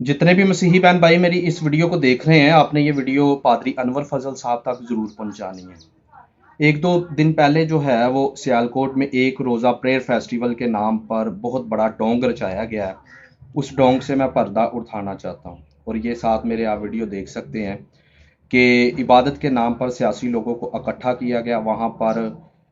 जितने भी मसीही बहन भाई मेरी इस वीडियो को देख रहे हैं, आपने ये वीडियो पादरी अनवर फजल साहब तक ज़रूर पहुंचानी है। एक दो दिन पहले जो है वो सियालकोट में एक रोज़ा प्रेयर फेस्टिवल के नाम पर बहुत बड़ा डोंग रचाया गया है। उस डोंग से मैं पर्दा उठाना चाहता हूँ, और ये साथ मेरे आप वीडियो देख सकते हैं कि इबादत के नाम पर सियासी लोगों को इकट्ठा किया गया। वहाँ पर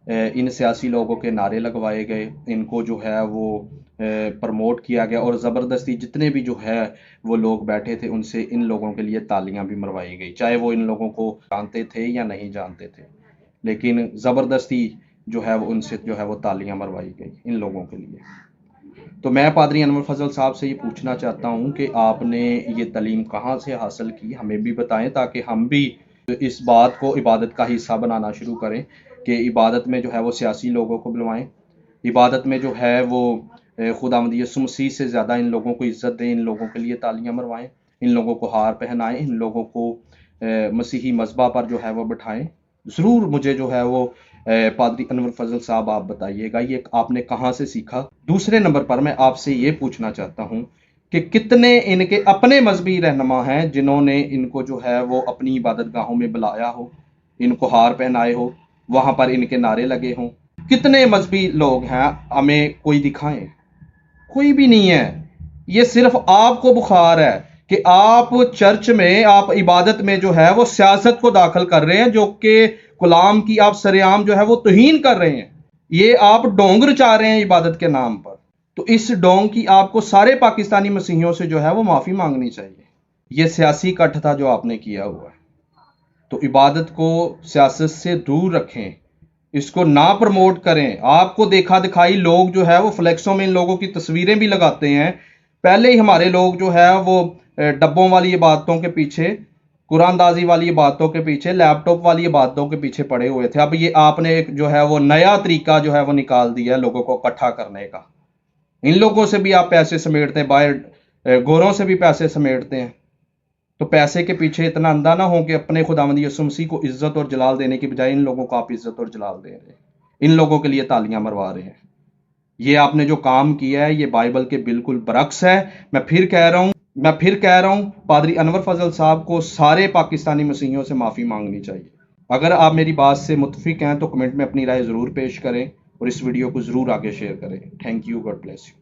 इन सियासी लोगों के नारे लगवाए गए, इनको जो है वो प्रमोट किया गया, और ज़बरदस्ती जितने भी जो है वो लोग बैठे थे उनसे इन लोगों के लिए तालियां भी मरवाई गई, चाहे वो इन लोगों को जानते थे या नहीं जानते थे, लेकिन ज़बरदस्ती जो है वो उनसे जो है वो तालियां मरवाई गई इन लोगों के लिए। तो मैं पादरी अनवर फजल साहब से ये पूछना चाहता हूँ कि आपने ये तालीम कहाँ से हासिल की, हमें भी बताएं ताकि हम भी इस बात को इबादत का हिस्सा बनाना शुरू करें कि इबादत में जो है वो सियासी लोगों को बुलवाएं, इबादत में जो है वो खुदावंद यीशु मसीह से ज़्यादा इन लोगों को इज़्ज़त दें, इन लोगों के लिए तालियां मरवाएं, इन लोगों को हार पहनाएं, इन लोगों को मसीही मज़बा पर जो है वो बिठाएं। ज़रूर मुझे जो है वो पादरी अनवर फजल साहब आप बताइएगा ये आपने कहाँ से सीखा। दूसरे नंबर पर मैं आपसे ये पूछना चाहता हूँ कि कितने इनके अपने मजहबी रहनुमा हैं जिन्होंने इनको जो है वो अपनी इबादत गाहों में बुलाया हो, इनको हार पहनाए हो, वहां पर इनके नारे लगे हों। कितने मजहबी लोग हैं, हमें कोई दिखाएं। कोई भी नहीं है। ये सिर्फ आपको बुखार है कि आप चर्च में, आप इबादत में जो है वो सियासत को दाखिल कर रहे हैं, जो कि गुलाम की आप सरेआम जो है वो तौहीन कर रहे हैं। ये आप डोंग रचा रहे हैं इबादत के नाम पर। तो इस डोंग की आपको सारे पाकिस्तानी मसीहियों से जो है वो माफ़ी मांगनी चाहिए। ये सियासी कट था जो आपने किया हुआ है। तो इबादत को सियासत से दूर रखें, इसको ना प्रमोट करें। आपको देखा दिखाई लोग जो है वो फ्लेक्सों में इन लोगों की तस्वीरें भी लगाते हैं। पहले ही हमारे लोग जो है वो डब्बों वाली बातों के पीछे, कुरानदाजी वाली बातों के पीछे, लैपटॉप वाली बातों के पीछे पड़े हुए थे। अब ये आपने एक जो है वो नया तरीका जो है वो निकाल दिया है लोगों को इकट्ठा करने का। इन लोगों से भी आप पैसे समेटते हैं, बाहर गोरों से भी पैसे समेटते हैं। तो पैसे के पीछे इतना अंधा ना हो कि अपने खुदावंद यीशु मसीह को इज्जत और जलाल देने की बजाय इन लोगों को आप इज्जत और जलाल दे रहे हैं, इन लोगों के लिए तालियां मरवा रहे हैं। ये आपने जो काम किया है ये बाइबल के बिल्कुल बरक्स है। मैं फिर कह रहा हूं पादरी अनवर फजल साहब को सारे पाकिस्तानी मसीहियों से माफ़ी मांगनी चाहिए। अगर आप मेरी बात से मुत्फिक हैं तो कमेंट में अपनी राय ज़रूर पेश करें, और इस वीडियो को ज़रूर आगे शेयर करें। Thank you, God bless you.